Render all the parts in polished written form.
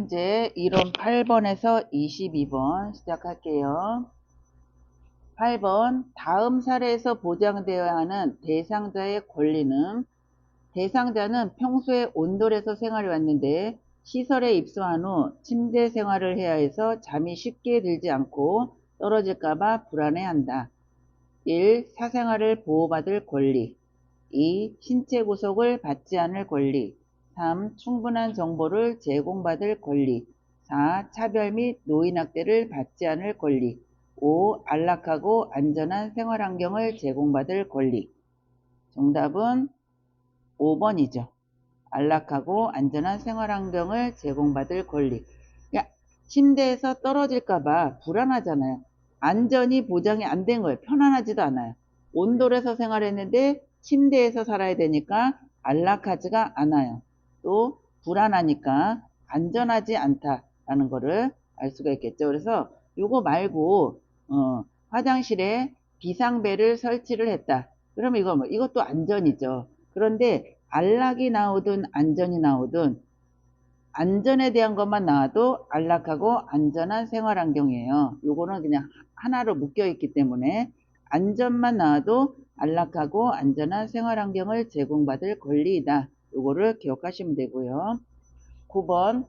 문제 이론 8번에서 22번 시작할게요. 8번 다음 사례에서 보장되어야 하는 대상자의 권리는 대상자는 평소에 온돌에서 생활해 왔는데 시설에 입소한 후 침대 생활을 해야 해서 잠이 쉽게 들지 않고 떨어질까봐 불안해한다. 1. 사생활을 보호받을 권리. 2. 신체 구속을 받지 않을 권리. 3. 충분한 정보를 제공받을 권리. 4. 차별 및 노인학대를 받지 않을 권리. 5. 안락하고 안전한 생활환경을 제공받을 권리. 정답은 5번이죠. 안락하고 안전한 생활환경을 제공받을 권리. 야, 침대에서 떨어질까봐 불안하잖아요. 안전이 보장이 안 된 거예요. 편안하지도 않아요. 온돌에서 생활했는데 침대에서 살아야 되니까 안락하지가 않아요. 또 불안하니까 안전하지 않다라는 거를 알 수가 있겠죠. 그래서 요거 말고 화장실에 비상벨을 설치를 했다. 그러면 이것도 안전이죠. 그런데 안락이 나오든 안전이 나오든 안전에 대한 것만 나와도 안락하고 안전한 생활환경이에요. 요거는 그냥 하나로 묶여있기 때문에 안전만 나와도 안락하고 안전한 생활환경을 제공받을 권리이다. 요거를 기억하시면 되고요. 9번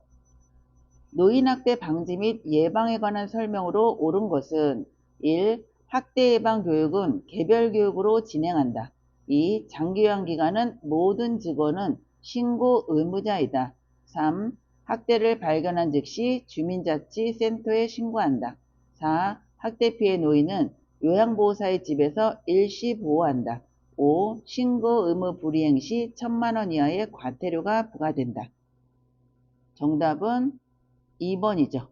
노인학대 방지 및 예방에 관한 설명으로 옳은 것은 1. 학대 예방 교육은 개별 교육으로 진행한다. 2. 장기요양 기간은 모든 직원은 신고 의무자이다. 3. 학대를 발견한 즉시 주민자치센터에 신고한다. 4. 학대 피해 노인은 요양보호사의 집에서 일시 보호한다. 5. 신고 의무 불이행 시 1,000만원 이하의 과태료가 부과된다. 정답은 2번이죠.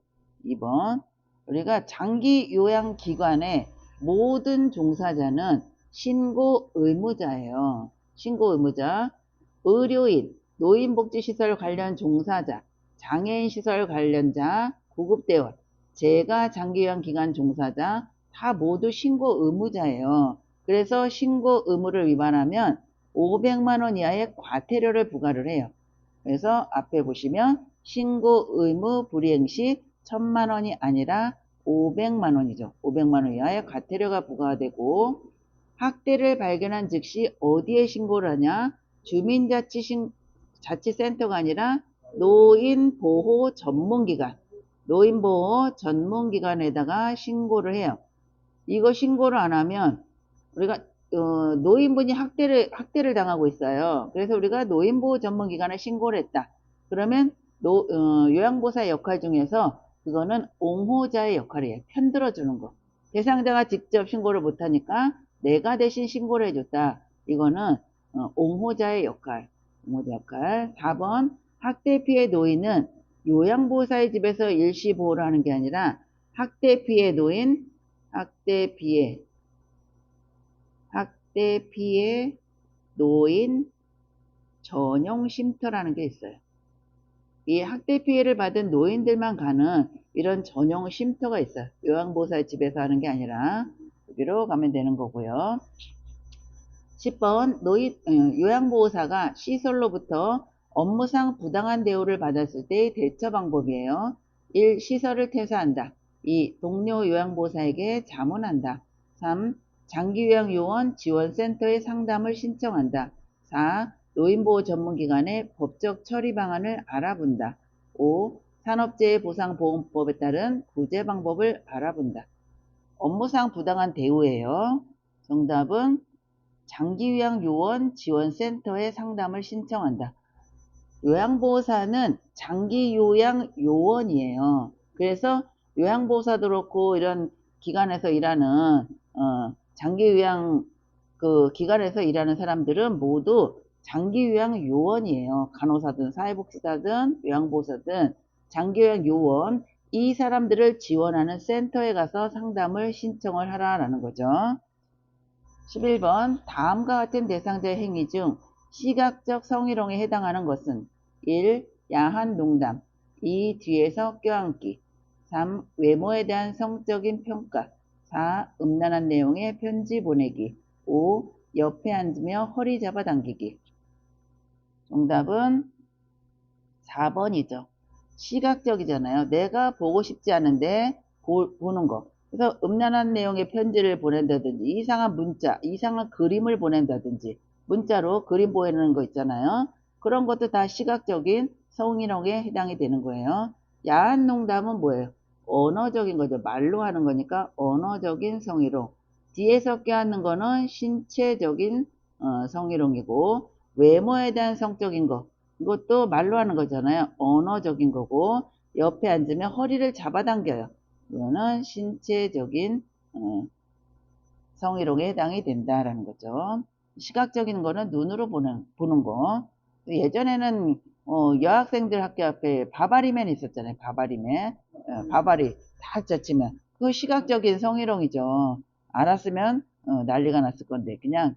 2번. 우리가 장기 요양기관의 모든 종사자는 신고 의무자예요. 신고 의무자, 의료인, 노인복지시설 관련 종사자, 장애인시설 관련자, 구급대원, 재가 장기요양기관 종사자 다 모두 신고 의무자예요. 그래서 신고 의무를 위반하면 500만원 이하의 과태료를 부과를 해요. 그래서 앞에 보시면 신고 의무 불이행 시 1,000만원이 아니라 500만원이죠. 500만원 이하의 과태료가 부과되고 학대를 발견한 즉시 어디에 신고를 하냐? 주민자치센터가 아니라 노인보호 전문기관, 노인보호 전문기관에다가 신고를 해요. 이거 신고를 안 하면 우리가 노인분이 학대를 당하고 있어요. 그래서 우리가 노인보호 전문기관에 신고를 했다. 그러면 요양보호사의 역할 중에서 그거는 옹호자의 역할이에요. 편들어주는 거. 대상자가 직접 신고를 못하니까 내가 대신 신고를 해줬다. 이거는 옹호자의 역할. 옹호자 역할. 4번 학대 피해 노인은 요양보호사의 집에서 일시보호를 하는 게 아니라 학대 피해 노인, 학대 피해 노인 전용 쉼터라는 게 있어요. 이 학대 피해를 받은 노인들만 가는 이런 전용 쉼터가 있어요. 요양보호사의 집에서 하는 게 아니라 여기로 가면 되는 거고요. 10번 요양보호사가 시설로부터 업무상 부당한 대우를 받았을 때의 대처 방법이에요. 1. 시설을 퇴사한다. 2. 동료 요양보호사에게 자문한다. 3. 장기요양요원 지원센터에 상담을 신청한다. 4. 노인보호 전문기관의 법적 처리 방안을 알아본다. 5. 산업재해보상보험법에 따른 구제 방법을 알아본다. 업무상 부당한 대우예요. 정답은 장기요양요원 지원센터에 상담을 신청한다. 요양보호사는 장기요양요원이에요. 그래서 요양보호사도 그렇고 이런 기관에서 일하는 장기요양 기관에서 일하는 사람들은 모두 장기요양요원이에요. 간호사든 사회복지사든 요양보호사든 장기요양요원 이 사람들을 지원하는 센터에 가서 상담을 신청을 하라라는 거죠. 11번 다음과 같은 대상자의 행위 중 시각적 성희롱에 해당하는 것은 1. 야한 농담 2. 뒤에서 껴안기 3. 외모에 대한 성적인 평가 4. 음란한 내용의 편지 보내기 5. 옆에 앉으며 허리 잡아당기기. 정답은 4번이죠. 시각적이잖아요. 내가 보고 싶지 않은데 보는 거. 그래서 음란한 내용의 편지를 보낸다든지 이상한 문자, 이상한 그림을 보낸다든지 문자로 그림 보내는 거 있잖아요. 그런 것도 다 시각적인 성희롱에 해당이 되는 거예요. 야한 농담은 뭐예요? 언어적인 거죠. 말로 하는 거니까 언어적인 성희롱. 뒤에서 껴안는 거는 신체적인 성희롱이고 외모에 대한 성적인 거 이것도 말로 하는 거잖아요. 언어적인 거고 옆에 앉으면 허리를 잡아당겨요. 이거는 신체적인 성희롱에 해당이 된다라는 거죠. 시각적인 거는 눈으로 보는 거. 예전에는 여학생들 학교 앞에 바바리맨 있었잖아요. 바바리맨. 바바리 다 젖히면 그거 시각적인 성희롱이죠. 알았으면 난리가 났을 건데 그냥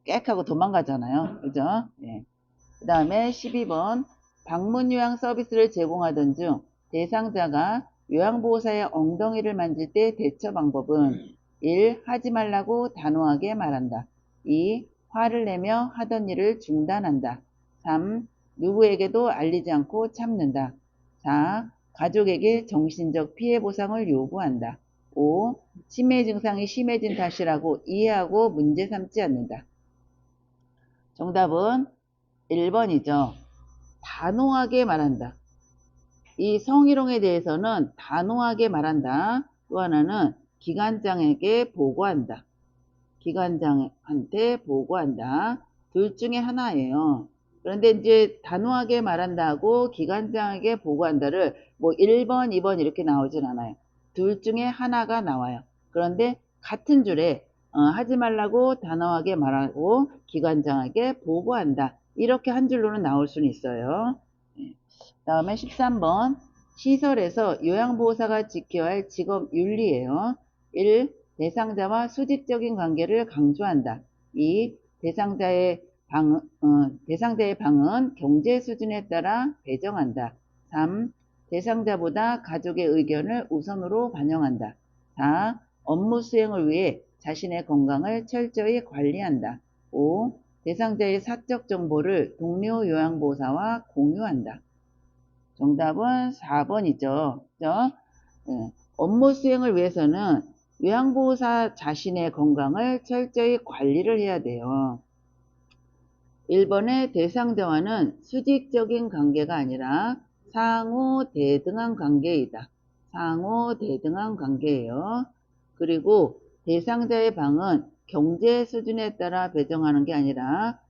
꽥하고 도망가잖아요. 그죠? 예. 그 다음에 12번 방문 요양 서비스를 제공하던 중 대상자가 요양보호사의 엉덩이를 만질 때 대처 방법은 1. 하지 말라고 단호하게 말한다. 2. 화를 내며 하던 일을 중단한다. 3. 누구에게도 알리지 않고 참는다. 4. 가족에게 정신적 피해 보상을 요구한다. 5. 치매 증상이 심해진 탓이라고 이해하고 문제 삼지 않는다. 정답은 1번이죠. 단호하게 말한다. 이 성희롱에 대해서는 단호하게 말한다. 또 하나는 기관장에게 보고한다. 기관장한테 보고한다. 둘 중에 하나예요. 그런데 이제 단호하게 말한다고 기관장에게 보고한다를 뭐 1번, 2번 이렇게 나오진 않아요. 둘 중에 하나가 나와요. 그런데 같은 줄에 하지 말라고 단호하게 말하고 기관장에게 보고한다. 이렇게 한 줄로는 나올 수는 있어요. 다음에 13번 시설에서 요양보호사가 지켜야 할 직업 윤리예요. 1. 대상자와 수직적인 관계를 강조한다. 2. 대상자의 방은 경제 수준에 따라 배정한다. 3. 대상자보다 가족의 의견을 우선으로 반영한다. 4. 업무 수행을 위해 자신의 건강을 철저히 관리한다. 5. 대상자의 사적 정보를 동료 요양보호사와 공유한다. 정답은 4번이죠. 그죠? 네. 업무 수행을 위해서는 요양보호사 자신의 건강을 철저히 관리를 해야 돼요. 1번의 대상자와는 수직적인 관계가 아니라 상호 대등한 관계이다. 상호 대등한 관계예요. 그리고 대상자의 방은 경제 수준에 따라 배정하는 게 아니라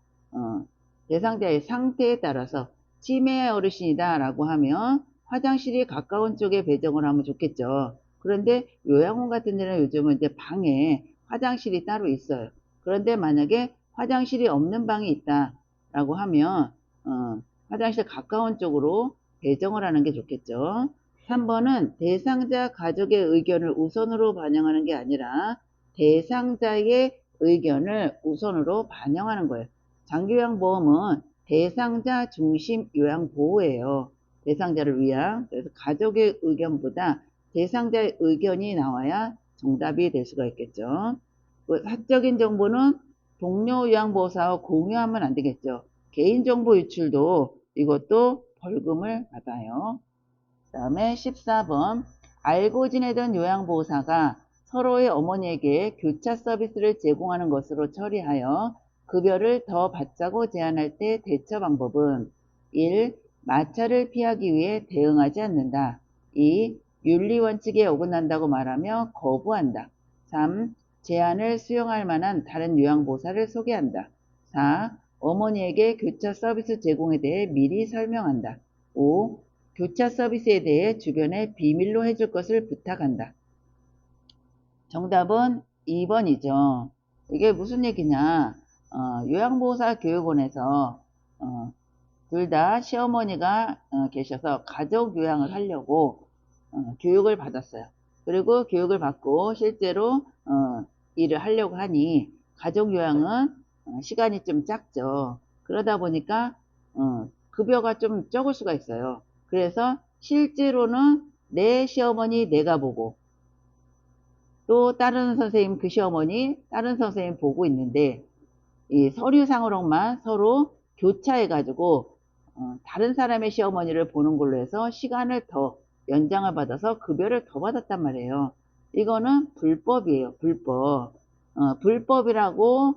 대상자의 상태에 따라서 치매 어르신이다 라고 하면 화장실이 가까운 쪽에 배정을 하면 좋겠죠. 그런데 요양원 같은 데는 요즘은 이제 방에 화장실이 따로 있어요. 그런데 만약에 화장실이 없는 방이 있다 라고 하면 화장실 가까운 쪽으로 배정을 하는 게 좋겠죠. 3번은 대상자 가족의 의견을 우선으로 반영하는 게 아니라 대상자의 의견을 우선으로 반영하는 거예요. 장기요양보험은 대상자 중심 요양보호예요. 대상자를 위한. 그래서 가족의 의견보다 대상자의 의견이 나와야 정답이 될 수가 있겠죠. 사적인 정보는 동료 요양보호사와 공유하면 안 되겠죠. 개인정보 유출도 이것도 벌금을 받아요. 그 다음에 14번 알고 지내던 요양보호사가 서로의 어머니에게 교차 서비스를 제공하는 것으로 처리하여 급여를 더 받자고 제안할 때 대처 방법은 1. 마찰을 피하기 위해 대응하지 않는다. 2. 윤리 원칙에 어긋난다고 말하며 거부한다. 3. 제안을 수용할 만한 다른 요양보호사를 소개한다. 4. 어머니에게 교차 서비스 제공에 대해 미리 설명한다. 5. 교차 서비스에 대해 주변에 비밀로 해줄 것을 부탁한다. 정답은 2번이죠. 이게 무슨 얘기냐. 요양보호사 교육원에서 둘 다 시어머니가 계셔서 가족 요양을 하려고 교육을 받았어요. 그리고 교육을 받고 실제로 일을 하려고 하니 가족 요양은 시간이 좀 작죠. 그러다 보니까 급여가 좀 적을 수가 있어요. 그래서 실제로는 내 시어머니 내가 보고 또 다른 선생님 그 시어머니 다른 선생님 보고 있는데 이 서류상으로만 서로 교차해 가지고 다른 사람의 시어머니를 보는 걸로 해서 시간을 더 연장을 받아서 급여를 더 받았단 말이에요. 이거는 불법이에요. 불법. 불법이라고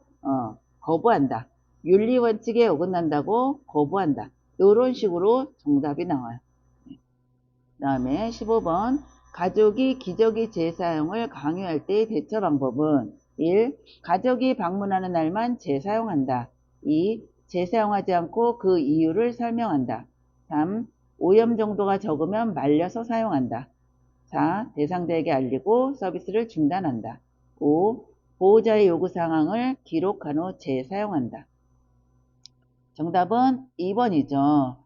거부한다. 윤리원칙에 어긋난다고 거부한다. 이런 식으로 정답이 나와요. 그 다음에 15번 가족이 기저귀 재사용을 강요할 때의 대처 방법은 1. 가족이 방문하는 날만 재사용한다. 2. 재사용하지 않고 그 이유를 설명한다. 3. 오염 정도가 적으면 말려서 사용한다. 4. 대상자에게 알리고 서비스를 중단한다. 5. 보호자의 요구 사항을 기록한 후 재사용한다. 정답은 2번이죠.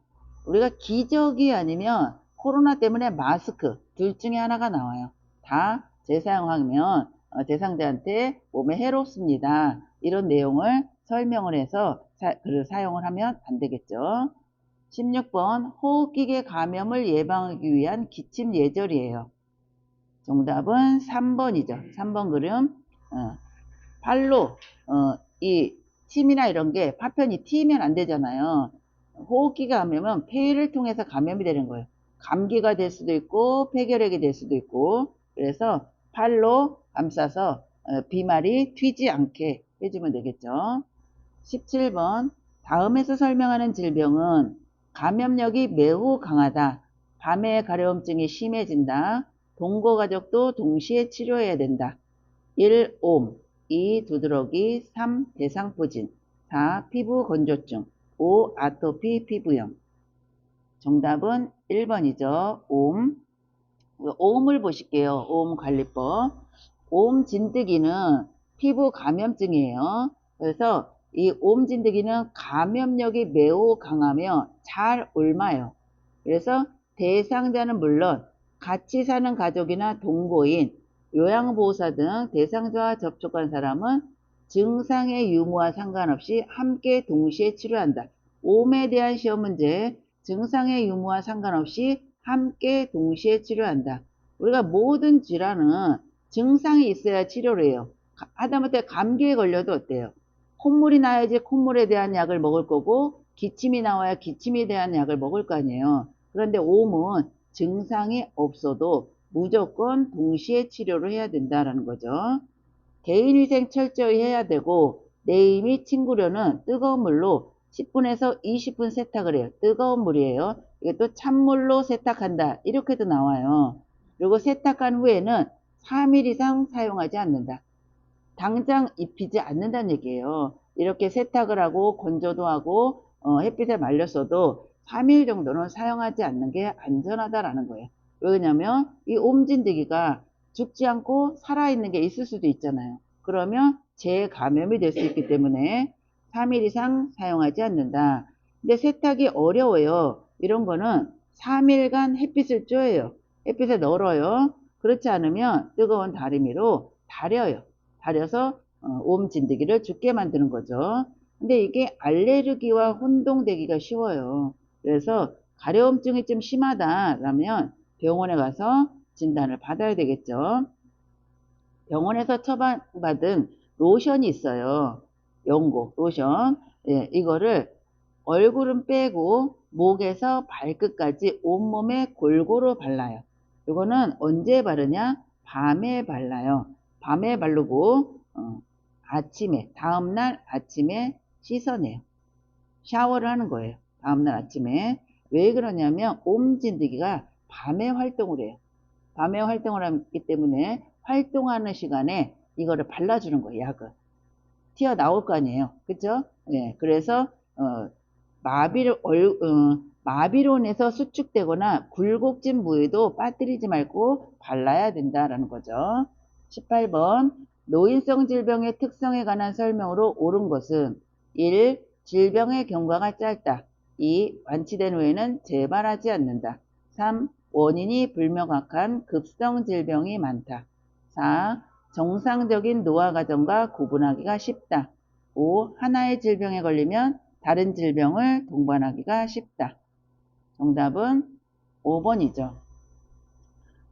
우리가 기저귀 아니면 코로나 때문에 마스크 둘 중에 하나가 나와요. 다 재사용하면 대상자한테 몸에 해롭습니다. 이런 내용을 설명을 해서 사용을 하면 안 되겠죠. 16번 호흡기계 감염을 예방하기 위한 기침 예절이에요. 정답은 3번이죠. 3번 그림 팔로 이 침이나 이런 게 파편이 튀면 안 되잖아요. 호흡기가 감염은 폐를 통해서 감염이 되는 거예요. 감기가 될 수도 있고 폐결핵이 될 수도 있고 그래서 팔로 감싸서 비말이 튀지 않게 해주면 되겠죠. 17번 다음에서 설명하는 질병은 감염력이 매우 강하다. 밤에 가려움증이 심해진다. 동거가족도 동시에 치료해야 된다. 1. 옴 2. 두드러기 3. 대상포진 4. 피부 건조증 5. 아토피 피부염 정답은 1번이죠. 옴. 오음을 보실게요. 오음 관리법. 오음 진드기는 피부 감염증이에요. 그래서 이 오음 진드기는 감염력이 매우 강하며 잘 옮아요. 그래서 대상자는 물론 같이 사는 가족이나 동거인, 요양보호사 등 대상자와 접촉한 사람은 증상의 유무와 상관없이 함께 동시에 치료한다. 오음에 대한 시험 문제 증상의 유무와 상관없이 함께 동시에 치료한다. 우리가 모든 질환은 증상이 있어야 치료를 해요. 하다못해 감기에 걸려도 어때요? 콧물이 나야지 콧물에 대한 약을 먹을 거고 기침이 나와야 기침에 대한 약을 먹을 거 아니에요. 그런데 오음은 증상이 없어도 무조건 동시에 치료를 해야 된다는 거죠. 개인위생 철저히 해야 되고 내일 및 친구료는 뜨거운 물로 10분에서 20분 세탁을 해요. 뜨거운 물이에요. 이게 또 찬물로 세탁한다. 이렇게도 나와요. 그리고 세탁한 후에는 3일 이상 사용하지 않는다. 당장 입히지 않는다는 얘기예요. 이렇게 세탁을 하고 건조도 하고 햇빛에 말렸어도 3일 정도는 사용하지 않는 게 안전하다라는 거예요. 왜냐면 이 옴진드기가 죽지 않고 살아있는 게 있을 수도 있잖아요. 그러면 재감염이 될 수 있기 때문에 3일 이상 사용하지 않는다. 근데 세탁이 어려워요. 이런 거는 3일간 햇빛을 쬐요. 햇빛에 널어요. 그렇지 않으면 뜨거운 다리미로 다려요. 다려서 옴 진드기를 죽게 만드는 거죠. 근데 이게 알레르기와 혼동되기가 쉬워요. 그래서 가려움증이 좀 심하다라면 병원에 가서 진단을 받아야 되겠죠. 병원에서 처방받은 로션이 있어요. 연고 로션. 예, 이거를 얼굴은 빼고 목에서 발끝까지 온몸에 골고루 발라요. 이거는 언제 바르냐? 밤에 발라요. 밤에 바르고 아침에 다음날 아침에 씻어내요. 샤워를 하는 거예요. 다음날 아침에. 왜 그러냐면 옴진드기가 밤에 활동을 해요. 밤에 활동을 하기 때문에 활동하는 시간에 이거를 발라주는 거예요. 약을. 튀어나올 거 아니에요. 그쵸? 예, 그래서 마비론에서 수축되거나 굴곡진 부위도 빠뜨리지 말고 발라야 된다라는 거죠. 18번 노인성 질병의 특성에 관한 설명으로 옳은 것은 1. 질병의 경과가 짧다. 2. 완치된 후에는 재발하지 않는다. 3. 원인이 불명확한 급성 질병이 많다. 4. 정상적인 노화 과정과 구분하기가 쉽다. 5. 하나의 질병에 걸리면 다른 질병을 동반하기가 쉽다. 정답은 5번이죠.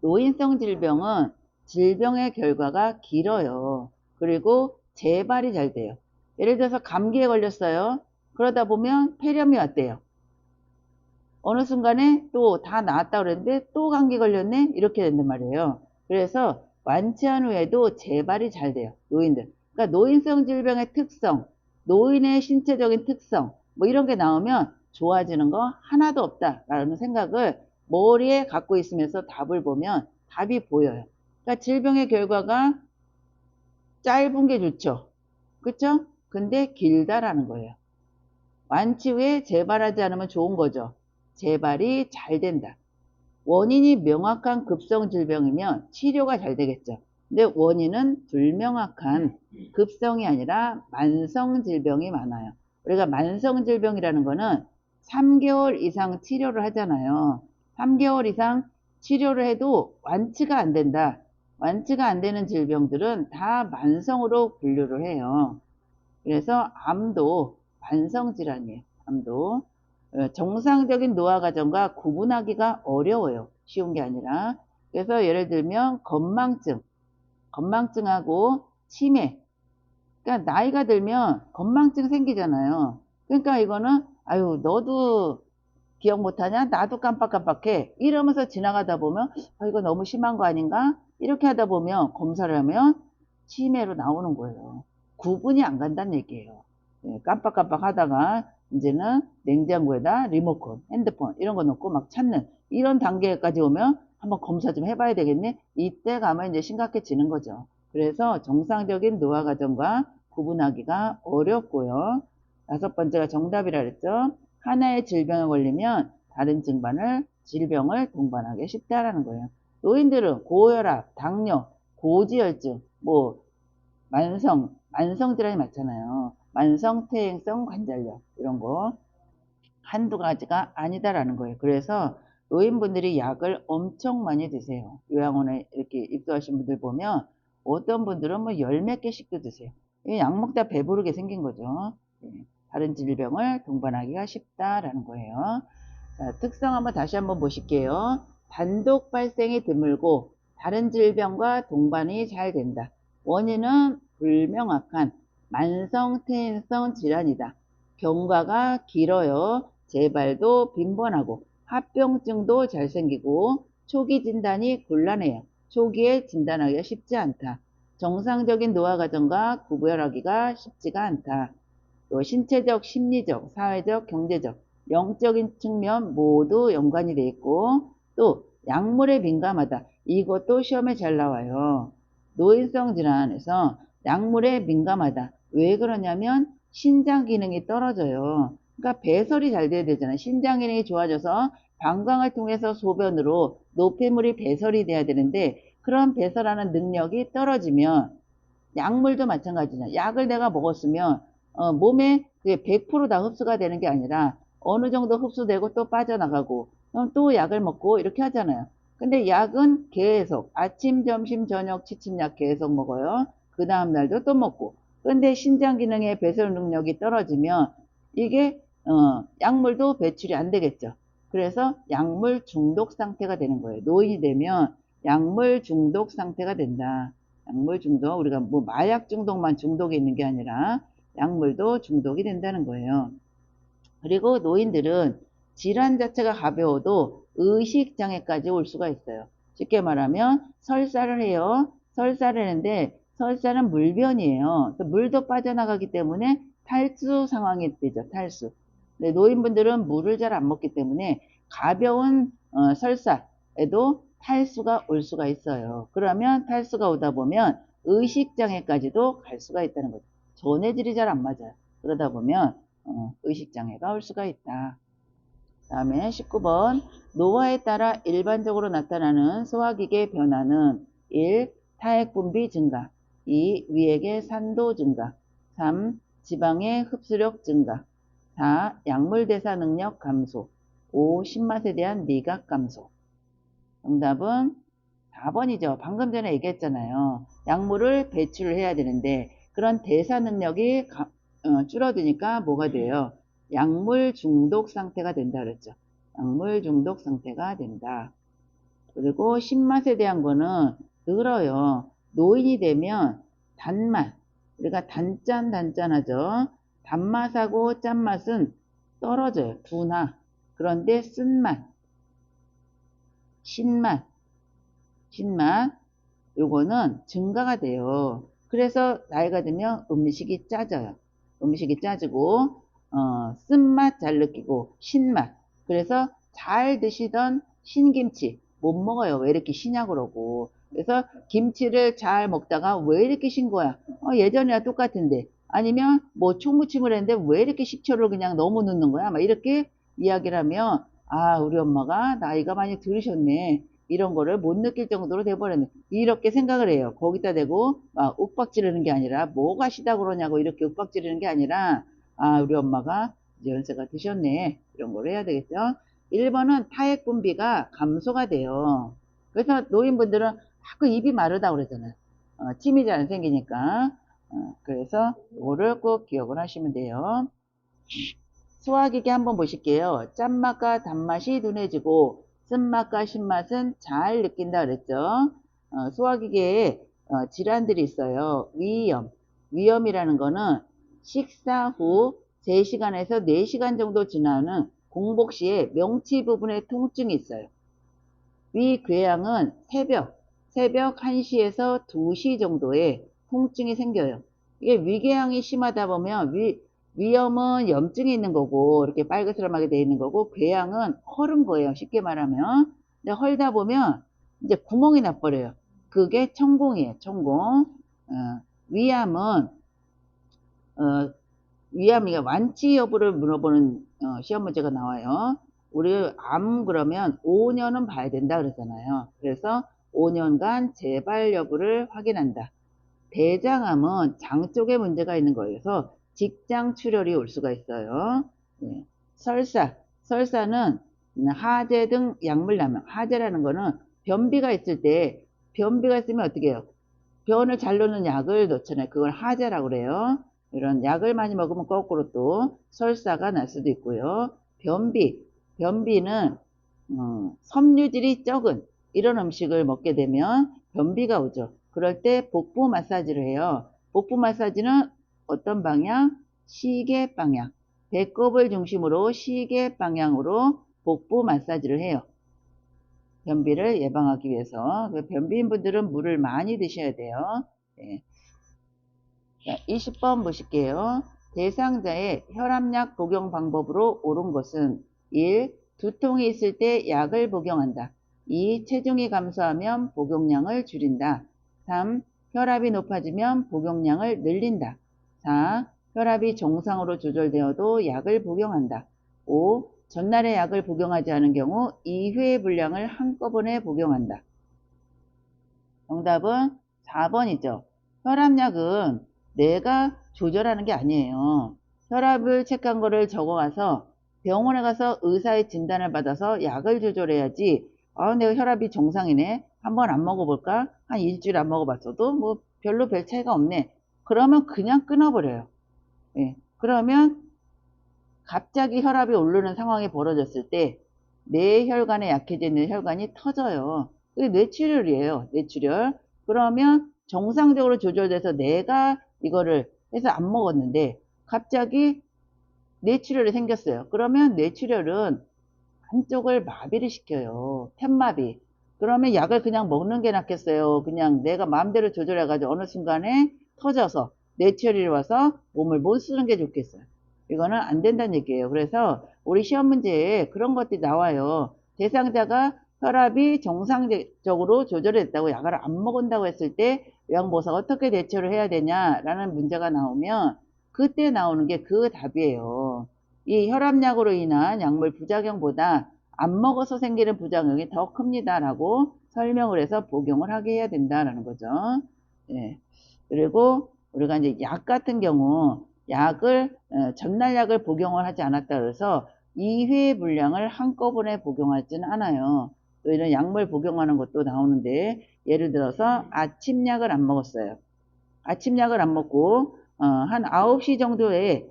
노인성 질병은 질병의 결과가 길어요. 그리고 재발이 잘 돼요. 예를 들어서 감기에 걸렸어요. 그러다 보면 폐렴이 왔대요. 어느 순간에 또 다 나았다 그랬는데 또 감기 걸렸네? 이렇게 된단 말이에요. 그래서 완치한 후에도 재발이 잘 돼요. 노인들. 그러니까 노인성 질병의 특성, 노인의 신체적인 특성, 뭐 이런 게 나오면 좋아지는 거 하나도 없다라는 생각을 머리에 갖고 있으면서 답을 보면 답이 보여요. 그러니까 질병의 결과가 짧은 게 좋죠. 그쵸? 근데 길다라는 거예요. 완치 후에 재발하지 않으면 좋은 거죠. 재발이 잘 된다. 원인이 명확한 급성 질병이면 치료가 잘 되겠죠. 근데 원인은 불명확한 급성이 아니라 만성 질병이 많아요. 우리가 만성 질병이라는 거는 3개월 이상 치료를 하잖아요. 3개월 이상 치료를 해도 완치가 안 된다. 완치가 안 되는 질병들은 다 만성으로 분류를 해요. 그래서 암도 만성질환이에요. 암도. 정상적인 노화 과정과 구분하기가 어려워요. 쉬운 게 아니라. 그래서 예를 들면 건망증하고 치매. 그러니까 나이가 들면 건망증 생기잖아요. 그러니까 이거는 아유 너도 기억 못하냐? 나도 깜빡깜빡해. 이러면서 지나가다 보면 아, 이거 너무 심한 거 아닌가? 이렇게 하다 보면 검사를 하면 치매로 나오는 거예요. 구분이 안 간다는 얘기예요. 예, 깜빡깜빡 하다가 이제는 냉장고에다 리모컨, 핸드폰 이런 거 넣고 막 찾는 이런 단계까지 오면 한번 검사 좀 해봐야 되겠네. 이때 가면 이제 심각해지는 거죠. 그래서 정상적인 노화 과정과 구분하기가 어렵고요. 5번째가 정답이라 그랬죠. 하나의 질병에 걸리면 다른 질병을 동반하기 쉽다라는 거예요. 노인들은 고혈압, 당뇨, 고지혈증, 뭐 만성 질환이 많잖아요. 만성 퇴행성 관절염 이런 거 한두 가지가 아니다라는 거예요. 그래서 노인분들이 약을 엄청 많이 드세요. 요양원에 이렇게 입소하신 분들 보면 어떤 분들은 뭐 열 몇 개씩도 드세요. 약 먹다 배부르게 생긴 거죠. 다른 질병을 동반하기가 쉽다라는 거예요. 자, 특성 한번 다시 한번 보실게요. 단독 발생이 드물고 다른 질병과 동반이 잘 된다. 원인은 불명확한 만성 퇴행성 질환이다. 경과가 길어요. 재발도 빈번하고 합병증도 잘 생기고 초기 진단이 곤란해요. 초기에 진단하기가 쉽지 않다. 정상적인 노화 과정과 구별하기가 쉽지가 않다. 또 신체적, 심리적, 사회적, 경제적, 영적인 측면 모두 연관이 돼 있고 또 약물에 민감하다. 이것도 시험에 잘 나와요. 노인성 질환에서 약물에 민감하다. 왜 그러냐면 신장 기능이 떨어져요. 그러니까 배설이 잘 돼야 되잖아요. 신장 기능이 좋아져서 방광을 통해서 소변으로 노폐물이 배설이 돼야 되는데 그런 배설하는 능력이 떨어지면 약물도 마찬가지잖아요. 약을 내가 먹었으면 몸에 그게 100%다 흡수가 되는 게 아니라 어느 정도 흡수되고 또 빠져나가고 또 약을 먹고 이렇게 하잖아요. 근데 약은 계속 아침, 점심, 저녁 취침약 계속 먹어요. 그 다음 날도 또 먹고. 근데 신장 기능의 배설 능력이 떨어지면 이게 약물도 배출이 안 되겠죠. 그래서 약물 중독 상태가 되는 거예요. 노인이 되면 약물 중독 상태가 된다. 약물 중독, 우리가 뭐 마약 중독만 중독이 있는 게 아니라 약물도 중독이 된다는 거예요. 그리고 노인들은 질환 자체가 가벼워도 의식장애까지 올 수가 있어요. 쉽게 말하면 설사를 해요. 설사를 했는데 설사는 물변이에요. 물도 빠져나가기 때문에 탈수 상황이 되죠. 탈수. 근데 노인분들은 물을 잘 안 먹기 때문에 가벼운 설사에도 탈수가 올 수가 있어요. 그러면 탈수가 오다 보면 의식장애까지도 갈 수가 있다는 거죠. 전해질이 잘 안 맞아요. 그러다 보면 의식장애가 올 수가 있다. 다음에 19번 노화에 따라 일반적으로 나타나는 소화기계 변화는 1. 타액 분비 증가 2. 위액의 산도 증가 3. 지방의 흡수력 증가 4. 약물 대사 능력 감소 5. 신맛에 대한 미각 감소. 정답은 4번이죠. 방금 전에 얘기했잖아요. 약물을 배출을 해야 되는데 그런 대사 능력이 줄어드니까 뭐가 돼요? 약물 중독 상태가 된다 그랬죠. 약물 중독 상태가 된다. 그리고 신맛에 대한 거는 늘어요. 노인이 되면 단맛, 우리가 단짠하죠. 단맛하고 짠맛은 떨어져요. 둔화. 그런데 쓴맛, 신맛, 요거는 증가가 돼요. 그래서 나이가 들면 음식이 짜져요. 음식이 짜지고 쓴맛 잘 느끼고 신맛. 그래서 잘 드시던 신김치 못 먹어요. 왜 이렇게 시냐 그러고. 그래서 김치를 잘 먹다가 왜 이렇게 신 거야? 예전이랑 똑같은데. 아니면 뭐 총무침을 했는데 왜 이렇게 식초를 그냥 너무 넣는 거야? 막 이렇게 이야기를 하면 아, 우리 엄마가 나이가 많이 들으셨네. 이런 거를 못 느낄 정도로 돼버렸네. 이렇게 생각을 해요. 거기다 대고 막 윽박 지르는 게 아니라 뭐가 시다 그러냐고 이렇게 윽박 지르는 게 아니라 아, 우리 엄마가 이제 연세가 드셨네. 이런 걸 해야 되겠죠. 1번은 타액 분비가 감소가 돼요. 그래서 노인분들은 자꾸 입이 마르다 그러잖아요. 침이 잘 안 생기니까. 그래서 이거를 꼭 기억을 하시면 돼요. 소화기계 한번 보실게요. 짠맛과 단맛이 둔해지고 쓴맛과 신맛은 잘 느낀다 그랬죠. 소화기계에 질환들이 있어요. 위염이라는 거는 식사 후 3시간에서 4시간 정도 지나는 공복 시에 명치 부분에 통증이 있어요. 위궤양은 새벽 1시에서 2시 정도에 통증이 생겨요. 이게 위궤양이 심하다 보면 위염은 염증이 있는 거고 이렇게 빨그스름하게 되어 있는 거고 궤양은 헐은 거예요. 쉽게 말하면. 근데 헐다 보면 이제 구멍이 나버려요. 그게 천공이에요. 천공. 위암은 위암이가 완치 여부를 물어보는 시험 문제가 나와요. 우리 암 그러면 5년은 봐야 된다 그러잖아요. 그래서 5년간 재발 여부를 확인한다. 대장암은 장 쪽에 문제가 있는 거여서 직장 출혈이 올 수가 있어요. 네. 설사는 하재 등 약물남용. 하재라는 거는 변비가 있으면 어떻게 해요? 변을 잘 놓는 약을 넣잖아요. 그걸 하재라고 그래요. 이런 약을 많이 먹으면 거꾸로 또 설사가 날 수도 있고요. 변비는 섬유질이 적은 이런 음식을 먹게 되면 변비가 오죠. 그럴 때 복부 마사지를 해요. 복부 마사지는 어떤 방향? 시계 방향. 배꼽을 중심으로 시계 방향으로 복부 마사지를 해요. 변비를 예방하기 위해서. 변비인 분들은 물을 많이 드셔야 돼요. 네. 자, 20번 보실게요. 대상자의 혈압약 복용 방법으로 옳은 것은 1. 두통이 있을 때 약을 복용한다. 2. 체중이 감소하면 복용량을 줄인다. 3. 혈압이 높아지면 복용량을 늘린다. 4. 혈압이 정상으로 조절되어도 약을 복용한다. 5. 전날에 약을 복용하지 않은 경우 2회 분량을 한꺼번에 복용한다. 정답은 4번이죠. 혈압약은 내가 조절하는 게 아니에요. 혈압을 체크한 거를 적어가서 병원에 가서 의사의 진단을 받아서 약을 조절해야지. 내가 혈압이 정상이네. 한번 안 먹어볼까? 한 일주일 안 먹어봤어도 뭐 별로 별 차이가 없네. 그러면 그냥 끊어버려요. 예. 그러면 갑자기 혈압이 오르는 상황이 벌어졌을 때 뇌혈관에 약해져 있는 혈관이 터져요. 그게 뇌출혈이에요. 뇌출혈. 그러면 정상적으로 조절돼서 내가 이거를 해서 안 먹었는데 갑자기 뇌출혈이 생겼어요. 그러면 뇌출혈은 한쪽을 마비를 시켜요. 편마비. 그러면 약을 그냥 먹는 게 낫겠어요. 그냥 내가 마음대로 조절해가지고 어느 순간에 터져서 뇌출혈이 와서 몸을 못 쓰는 게 좋겠어요. 이거는 안 된다는 얘기예요. 그래서 우리 시험 문제에 그런 것들이 나와요. 대상자가 혈압이 정상적으로 조절했다고 약을 안 먹은다고 했을 때 요양보호사가 어떻게 대처를 해야 되냐라는 문제가 나오면 그때 나오는 게 그 답이에요. 이 혈압약으로 인한 약물 부작용보다 안 먹어서 생기는 부작용이 더 큽니다라고 설명을 해서 복용을 하게 해야 된다라는 거죠. 예. 그리고 우리가 이제 약 같은 경우 약을 전날 약을 복용을 하지 않았다 그래서 2회 분량을 한꺼번에 복용하지는 않아요. 또 이런 약물 복용하는 것도 나오는데 예를 들어서 아침약을 안 먹었어요. 아침약을 안 먹고 한 9시 정도에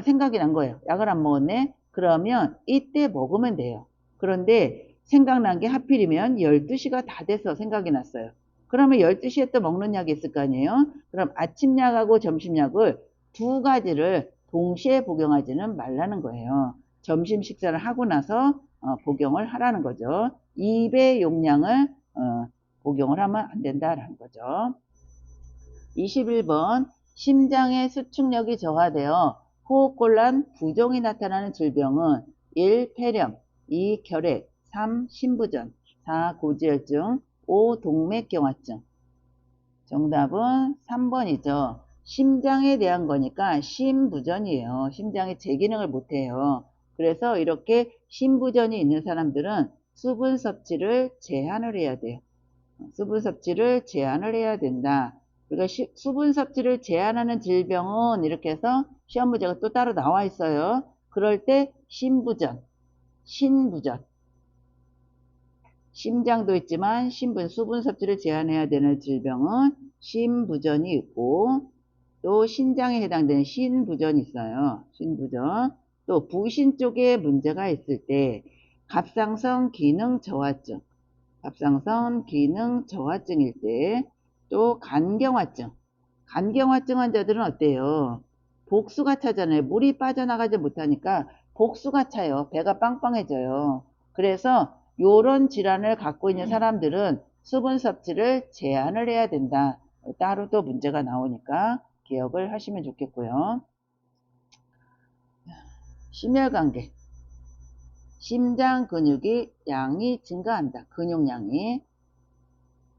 생각이 난 거예요. 약을 안 먹었네. 그러면 이때 먹으면 돼요. 그런데 생각난 게 하필이면 12시가 다 돼서 생각이 났어요. 그러면 12시에 또 먹는 약이 있을 거 아니에요? 그럼 아침약하고 점심약을 두 가지를 동시에 복용하지는 말라는 거예요. 점심 식사를 하고 나서 복용을 하라는 거죠. 2배 용량을 복용을 하면 안 된다라는 거죠. 21번 심장의 수축력이 저하되어 호흡곤란, 부종이 나타나는 질병은 1. 폐렴, 2. 결핵, 3. 심부전, 4. 고지혈증, 5. 동맥경화증. 정답은 3번이죠. 심장에 대한 거니까 심부전이에요. 심장이 제 기능을 못해요. 그래서 이렇게 심부전이 있는 사람들은 수분 섭취를 제한을 해야 돼요. 수분 섭취를 제한을 해야 된다. 그러니까 수분 섭취를 제한하는 질병은 이렇게 해서 시험 문제가 또 따로 나와 있어요. 그럴 때 심부전, 신부전, 심장도 있지만 수분 섭취를 제한해야 되는 질병은 심부전이 있고, 또 신장에 해당되는 신부전이 있어요. 신부전. 또 부신 쪽에 문제가 있을 때 갑상선 기능 저하증, 갑상선 기능 저하증일 때, 또 간경화증. 간경화증 환자들은 어때요? 복수가 차잖아요. 물이 빠져나가지 못하니까 복수가 차요. 배가 빵빵해져요. 그래서 요런 질환을 갖고 있는 사람들은 수분 섭취를 제한을 해야 된다. 따로 또 문제가 나오니까 기억을 하시면 좋겠고요. 심혈관계. 심장 근육이 양이 증가한다. 근육량이.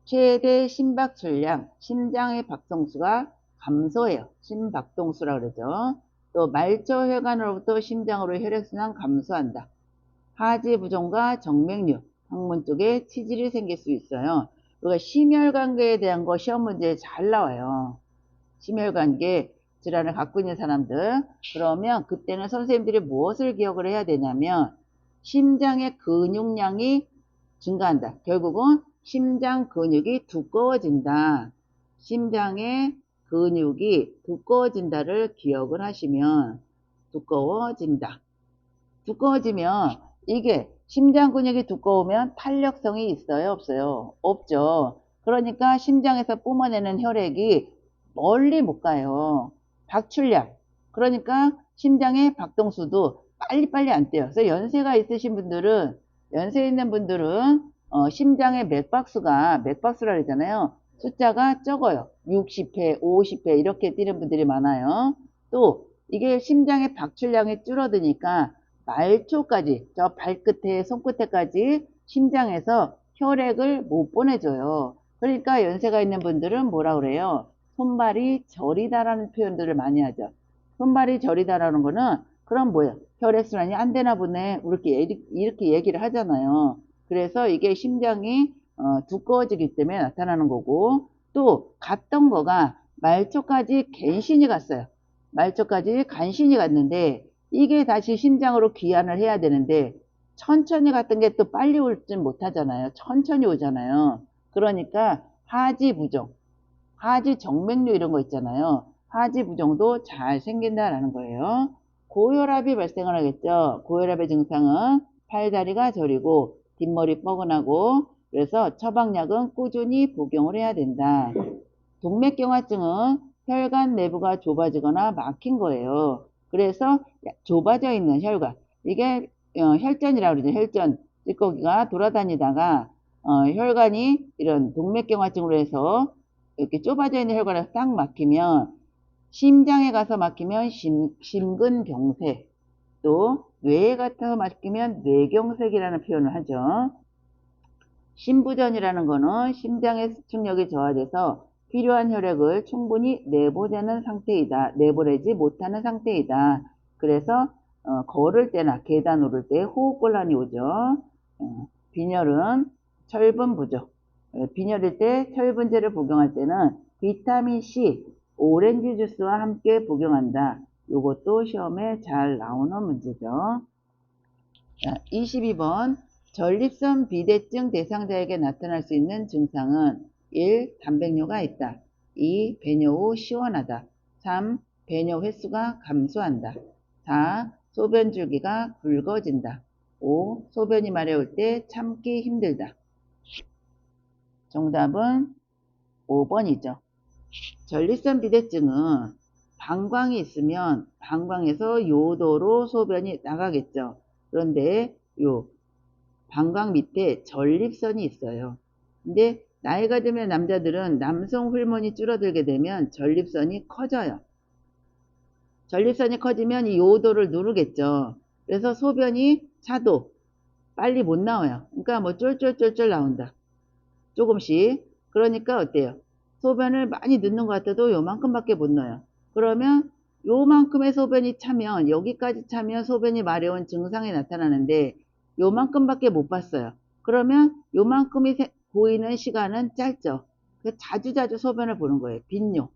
최대 심박출량, 심장의 박동수가 감소해요. 심박동수라 그러죠. 또 말초혈관으로부터 심장으로 혈액순환 감소한다. 하지 부종과 정맥류, 항문 쪽에 치질이 생길 수 있어요. 그러니까 심혈관계에 대한 거 시험 문제에 잘 나와요. 심혈관계 질환을 갖고 있는 사람들. 그러면 그때는 선생님들이 무엇을 기억을 해야 되냐면 심장의 근육량이 증가한다. 결국은 심장 근육이 두꺼워진다. 심장의 근육이 두꺼워진다를 기억을 하시면 두꺼워진다. 두꺼워지면 이게 심장 근육이 두꺼우면 탄력성이 있어요? 없어요? 없죠. 그러니까 심장에서 뿜어내는 혈액이 멀리 못 가요. 박출량. 그러니까 심장의 박동수도 빨리빨리 안 뛰어요. 그래서 연세가 있으신 분들은, 연세 있는 분들은 심장의 맥박수가, 맥박수라 그러잖아요. 숫자가 적어요. 60회, 50회 이렇게 뛰는 분들이 많아요. 또 이게 심장의 박출량이 줄어드니까 말초까지, 저 발끝에 손끝에까지 심장에서 혈액을 못 보내줘요. 그러니까 연세가 있는 분들은 뭐라 그래요? 손발이 저리다라는 표현들을 많이 하죠. 손발이 저리다라는 거는 그럼 뭐예요? 혈액순환이 안 되나 보네. 이렇게 얘기를 하잖아요. 그래서 이게 심장이 두꺼워지기 때문에 나타나는 거고, 또 갔던 거가 말초까지 갠신이 갔어요. 말초까지 간신히 갔는데 이게 다시 심장으로 귀환을 해야 되는데 천천히 갔던 게 또 빨리 오진 못하잖아요. 천천히 오잖아요. 그러니까 하지 부종, 하지 정맥류 이런 거 있잖아요. 하지 부종도 잘 생긴다라는 거예요. 고혈압이 발생을 하겠죠. 고혈압의 증상은 팔다리가 저리고 뒷머리 뻐근하고, 그래서 처방약은 꾸준히 복용을 해야 된다. 동맥경화증은 혈관 내부가 좁아지거나 막힌 거예요. 그래서 좁아져 있는 혈관, 이게 혈전이라고 그러죠. 혈전, 찌꺼기가 돌아다니다가 혈관이 이런 동맥경화증으로 해서 이렇게 좁아져 있는 혈관에 딱 막히면, 심장에 가서 막히면 심근경색, 또 뇌에 가서 막히면 뇌경색이라는 표현을 하죠. 심부전이라는 거는 심장의 수축력이 저하돼서 필요한 혈액을 충분히 내보내지 못하는 상태이다. 그래서 걸을 때나 계단 오를 때 호흡곤란이 오죠. 빈혈은 철분 부족. 빈혈일 때 철분제를 복용할 때는 비타민 C, 오렌지 주스와 함께 복용한다. 이것도 시험에 잘 나오는 문제죠. 22번 전립선 비대증 대상자에게 나타날 수 있는 증상은 1. 단백뇨가 있다. 2. 배뇨 후 시원하다. 3. 배뇨 횟수가 감소한다. 4. 소변 줄기가 굵어진다. 5. 소변이 마려울 때 참기 힘들다. 정답은 5번이죠. 전립선 비대증은 방광이 있으면 방광에서 요도로 소변이 나가겠죠. 그런데 요 방광 밑에 전립선이 있어요. 근데 나이가 들면 남자들은 남성 호르몬이 줄어들게 되면 전립선이 커져요. 전립선이 커지면 이 요도를 누르겠죠. 그래서 소변이 차도 빨리 못 나와요. 그러니까 뭐 쫄쫄쫄쫄 나온다. 조금씩. 그러니까 어때요? 소변을 많이 넣는 것 같아도 요만큼밖에 못 넣어요. 그러면 요만큼의 소변이 차면, 여기까지 차면 소변이 마려운 증상이 나타나는데 요만큼밖에 못 봤어요. 그러면 요만큼이 보이는 시간은 짧죠. 자주자주 소변을 보는 거예요. 빈뇨.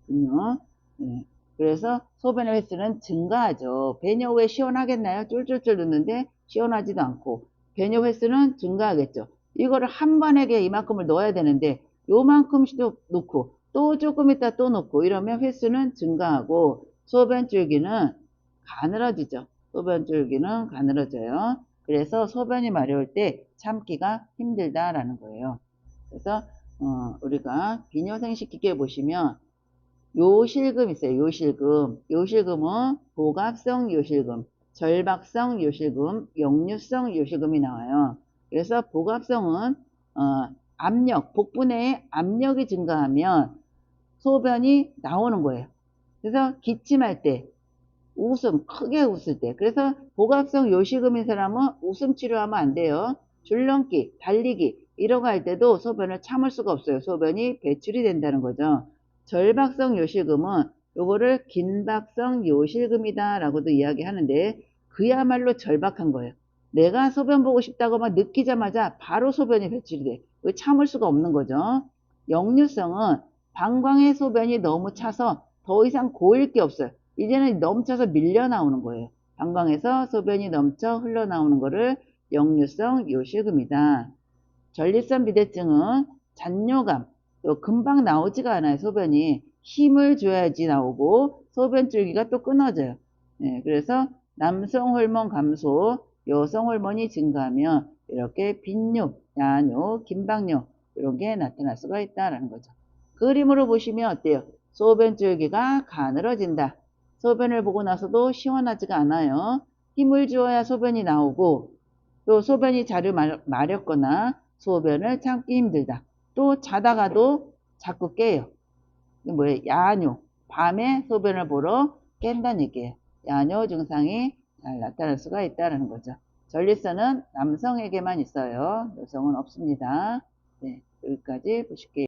빈뇨. 네. 그래서 소변의 횟수는 증가하죠. 배뇨 왜 시원하겠나요? 쫄쫄쫄 넣는데 시원하지도 않고. 배뇨 횟수는 증가하겠죠. 이거를 한 번에 이만큼을 넣어야 되는데 요만큼씩 넣고 또 조금 있다 또 넣고 이러면 횟수는 증가하고 소변줄기는 가늘어지죠. 소변줄기는 가늘어져요. 그래서 소변이 마려울 때 참기가 힘들다라는 거예요. 그래서 우리가 비뇨생식기계 보시면 요실금 있어요. 요실금. 요실금은 복압성 요실금, 절박성 요실금, 역류성 요실금이 나와요. 그래서 복압성은 압력, 복부내에 압력이 증가하면 소변이 나오는 거예요. 그래서 기침할 때, 웃음, 크게 웃을 때. 그래서 복압성 요실금인 사람은 웃음 치료하면 안 돼요. 줄넘기, 달리기 이런 거 할 때도 소변을 참을 수가 없어요. 소변이 배출이 된다는 거죠. 절박성 요실금은 요거를 긴박성 요실금이다 라고도 이야기하는데 그야말로 절박한 거예요. 내가 소변 보고 싶다고 막 느끼자마자 바로 소변이 배출이 돼. 참을 수가 없는 거죠. 역류성은 방광의 소변이 너무 차서 더 이상 고일 게 없어요. 이제는 넘쳐서 밀려 나오는 거예요. 방광에서 소변이 넘쳐 흘러나오는 거를 역류성 요실금이다. 전립선 비대증은 잔뇨감, 또 금방 나오지가 않아요. 소변이 힘을 줘야지 나오고 소변 줄기가 또 끊어져요. 네, 그래서 남성 호르몬 감소, 여성 호르몬이 증가하면 이렇게 빈뇨, 야뇨, 긴박뇨 이런 게 나타날 수가 있다라는 거죠. 그림으로 보시면 어때요? 소변 줄기가 가늘어진다. 소변을 보고 나서도 시원하지가 않아요. 힘을 주어야 소변이 나오고 또 소변이 자주 마렵거나 소변을 참기 힘들다. 또 자다가도 자꾸 깨요. 이게 뭐예요? 야뇨. 밤에 소변을 보러 깬다는 얘기예요. 야뇨 증상이 잘 나타날 수가 있다는 거죠. 전립선은 남성에게만 있어요. 여성은 없습니다. 네, 여기까지 보실게요.